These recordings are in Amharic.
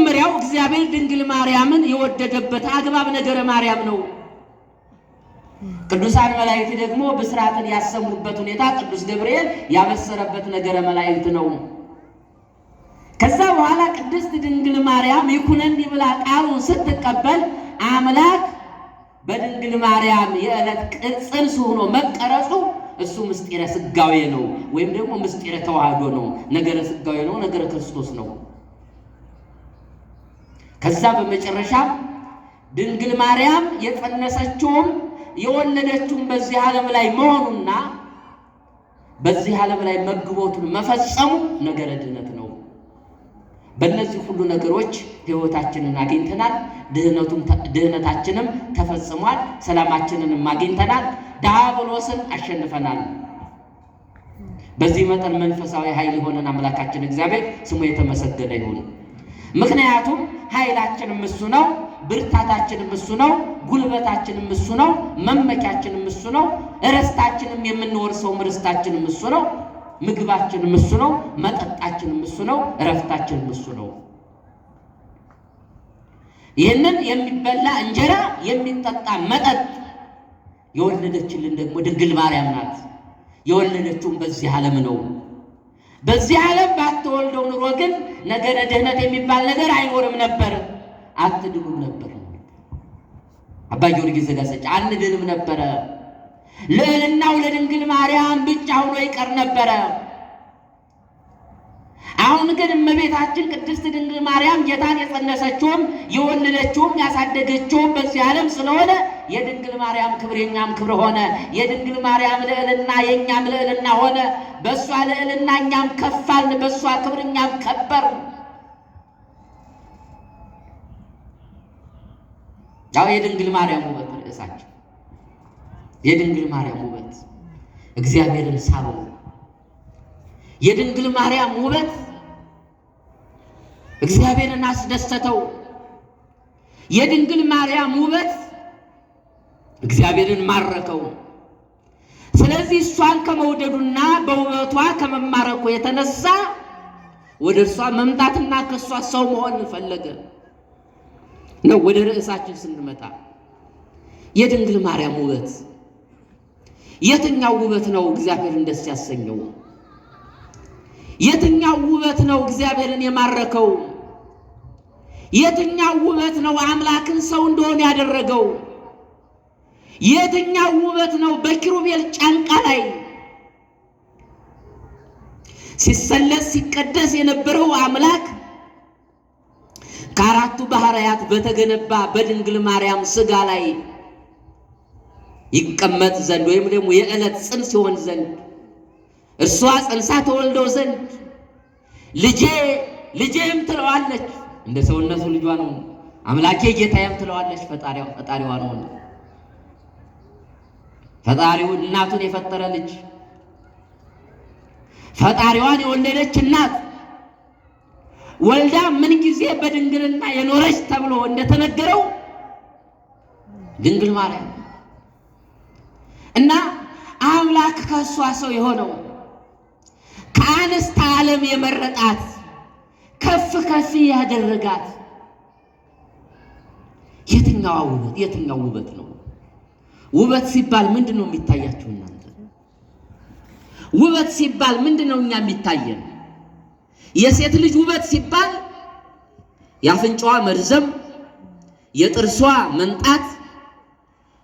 የመጀመሪያው እግዚአብሔር ድንግል ማርያምን የወደደበት አግባብ ነገረ ማርያም ነው። ቅዱሳን መላእክት ደግሞ ብስራትን ያሰሙበት ሁኔታ ቅዱስ ገብርኤል ያበሰረበት ነገረ መላእክት ነው። ከዛ በኋላ ቅድስት ድንግል ማርያም ይኩነኒ ብላ ቃሉን ስትቀበል አምላክ በድንግል ማርያም የዕለት ጽንስ ሆኖ መቀረጹ እሱ ምስጢረ ስጋዌ ነው፣ ወይም ደግሞ ምስጢረ ተዋህዶ ነው። ነገረ ስጋዌ ነው፣ ነገረ ክርስቶስ ነው። ከዛ በመጨረሻ ድንግል ማርያም የጸነሰችውም የወለደችውም በዚህ ዓለም ላይ መሆኑና በዚህ ዓለም ላይ መግቦቱን መፈጸሙ ነገረ ድህነት ነው። በእነዚህ ሁሉ ነገሮች ሕይወታችንን አግኝተናል። ድህነታችንም ተፈጽሟል። ሰላማችንንም አግኝተናል። ዲያብሎስን አሸንፈናል። በዚህ መጠን መንፈሳዊ ኃይል የሆነን አምላካችን እግዚአብሔር ስሙ የተመሰገነ ይሁን። ምክንያቱም ኃይላችንም እሱ ነው፣ ብርታታችንም እሱ ነው፣ ጉልበታችንም እሱ ነው፣ መመኪያችንም እሱ ነው፣ ርስታችንም የምንወርሰውም ርስታችንም እሱ ነው፣ ምግባችንም እሱ ነው፣ መጠጣችንም እሱ ነው፣ እረፍታችንም እሱ ነው። ይህንን የሚበላ እንጀራ የሚጠጣ መጠጥ የወለደችልን ደግሞ ድንግል ማርያም ናት። የወለደችውም በዚህ ዓለም ነው። በዚህ ዓለም ባትወልደው ኑሮ ግን ነገረ ድህነት የሚባል ነገር አይኖርም ነበር፣ አትድኑም ነበር። አባ ጊዮርጊስ ዘጋስጫ አንድንም ነበረ። ልዕልናው ለድንግል ማርያም ብቻ ሆኖ ይቀር ነበረ። አሁን ግን እመቤታችን ቅድስት ድንግል ማርያም ጌታን የጸነሰችውም የወለደችውም ያሳደገችውም በዚህ ዓለም ስለሆነ የድንግል ማርያም ክብር የኛም ክብር ሆነ። የድንግል ማርያም ልዕልና የኛም ልዕልና ሆነ። በእሷ ልዕልና እኛም ከፋልን፣ በእሷ ክብር እኛም ከበር። ያው የድንግል ማርያም ውበት ርዕሳቸው፣ የድንግል ማርያም ውበት እግዚአብሔርን ሳበው። የድንግል ማርያም ውበት እግዚአብሔርን አስደሰተው። የድንግል ማርያም ውበት እግዚአብሔርን ማረከው። ስለዚህ እሷን ከመውደዱና በውበቷ ከመማረኩ የተነሳ ወደ እርሷ መምጣትና ከእሷ ሰው መሆን ፈለገ ነው። ወደ ርዕሳችን ስንመጣ የድንግል ማርያም ውበት የትኛው ውበት ነው እግዚአብሔርን ደስ ያሰኘው? የትኛው ውበት ነው እግዚአብሔርን የማረከው? የትኛው ውበት ነው አምላክን ሰው እንደሆነ ያደረገው? የትኛው ውበት ነው በኪሩቤል ጫንቃ ላይ ሲሰለስ ሲቀደስ የነበረው አምላክ ከአራቱ ባህርያት በተገነባ በድንግል ማርያም ስጋ ላይ ይቀመጥ ዘንድ ወይም ደግሞ የዕለት ጽንስ ይሆን ዘንድ እርሷ ጽንሳ ተወልደው ዘንድ ልጄ ልጄም ትለዋለች። እንደ ሰውነቱ ልጇ ነው። አምላኬ ጌታዬም ትለዋለች። ፈጣሪዋ ነው። ፈጣሪው እናቱን የፈጠረ ልጅ፣ ፈጣሪዋን የወለደች እናት ወልዳ ምን ጊዜ በድንግልና የኖረች ተብሎ እንደተነገረው ድንግል ማርያም እና አምላክ ከሷ ሰው የሆነው ከአንስተ ዓለም የመረጣት ከፍ ከፍ ያደረጋት የትኛው ውበት ነው? ውበት ሲባል ምንድነው የሚታያችሁ እናንተ? ውበት ሲባል ምንድነው እኛ የሚታየን? የሴት ልጅ ውበት ሲባል የአፍንጫዋ መርዘም፣ የጥርሷ መንጣት፣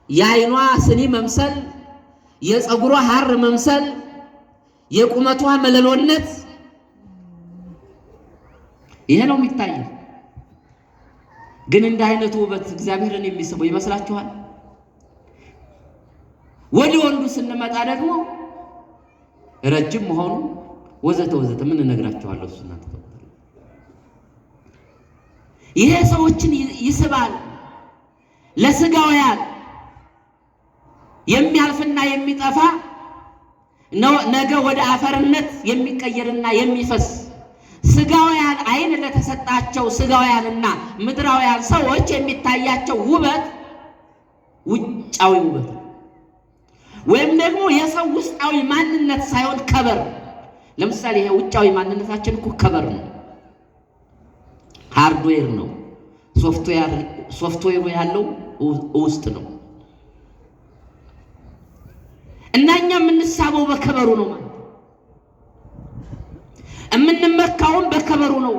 የዓይኗ ስኒ መምሰል፣ የፀጉሯ ሐር መምሰል፣ የቁመቷ መለሎነት፣ ይሄ ነው የሚታየው። ግን እንደ አይነቱ ውበት እግዚአብሔርን የሚስበው ይመስላችኋል? ወደ ወንዱ ስንመጣ ደግሞ ረጅም መሆኑ ወዘተ ወዘተ ምን እነግራችኋለሁ። እሱና ይሄ ሰዎችን ይስባል። ለስጋውያን የሚያልፍና የሚጠፋ ነገ ወደ አፈርነት የሚቀየርና የሚፈስ ስጋውያን አይን ለተሰጣቸው ስጋውያንና ምድራውያን ሰዎች የሚታያቸው ውበት ውጫዊ ውበት ወይም ደግሞ የሰው ውስጣዊ ማንነት ሳይሆን ከበር። ለምሳሌ ይሄ ውጫዊ ማንነታችን እኮ ከበር ነው። ሃርድዌር ነው። ሶፍትዌሩ ያለው ውስጥ ነው። እና እኛ የምንሳበው በከበሩ ነው ማለት የምንመካውን በከበሩ ነው፣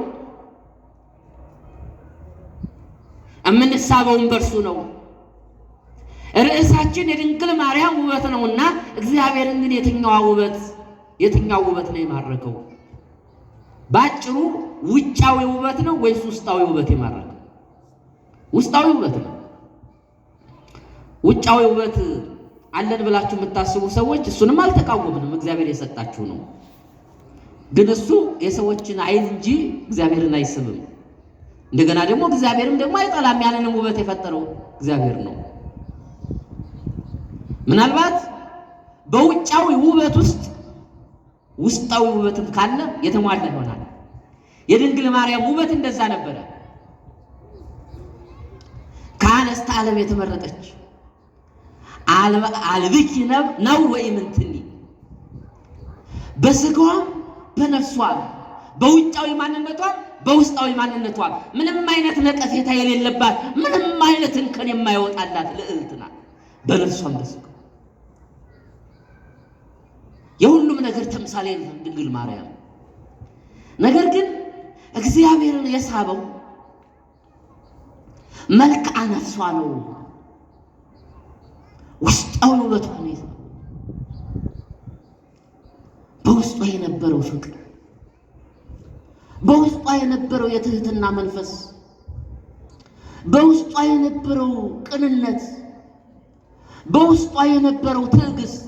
የምንሳበውን በርሱ ነው። ርዕሳችን የድንግል ማርያም ውበት ነውና እግዚአብሔርን ግን የትኛው ውበት ነው የማረከው? ባጭሩ ውጫዊ ውበት ነው ወይስ ውስጣዊ ውበት የማረከው? ውስጣዊ ውበት ነው። ውጫዊ ውበት አለን ብላችሁ የምታስቡ ሰዎች እሱንም አልተቃወምንም፣ እግዚአብሔር የሰጣችሁ ነው። ግን እሱ የሰዎችን አይን እንጂ እግዚአብሔርን አይስብም። እንደገና ደግሞ እግዚአብሔርም ደግሞ አይጠላም። ያንንም ውበት የፈጠረው እግዚአብሔር ነው። ምናልባት በውጫዊ ውበት ውስጥ ውስጣዊ ውበትም ካለ የተሟላ ይሆናል። የድንግል ማርያም ውበት እንደዛ ነበረ። ከአንስተ ዓለም የተመረጠች አልብኪ ነውር ወኢምንትኒ፣ በስጋዋም በነፍሷም በውጫዊ ማንነቷም በውስጣዊ ማንነቷም ምንም አይነት ነቀፌታ የሌለባት ምንም አይነት እንከን የማይወጣላት ልዕልት ናት። በነፍሷም በስጋዋ የሁሉም ነገር ተምሳሌ ነው ድንግል ማርያም። ነገር ግን እግዚአብሔርን የሳበው መልክዓ ነፍሷ ነው፣ ውስጣዊ ውበቷ ነው። በውስጧ የነበረው ፍቅር፣ በውስጧ የነበረው የትህትና መንፈስ፣ በውስጧ የነበረው ቅንነት፣ በውስጧ የነበረው ትዕግስት፣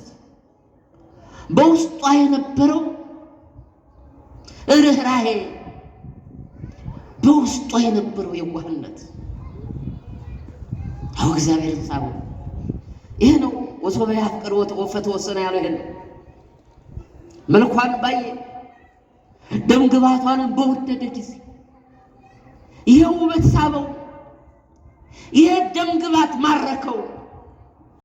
በውስጧ የነበረው ርህራሄ፣ በውስጧ የነበረው የዋህነት አው እግዚአብሔርን ሳበው። ይሄ ነው ወሶበ ያፍቅር ወተወሰነ ያለው። ይሄ ነው መልኳን ባየ ደም ግባቷን በወደደ ጊዜ ይሄ ውበት ሳበው፣ ይሄ ደም ግባት ማረከው።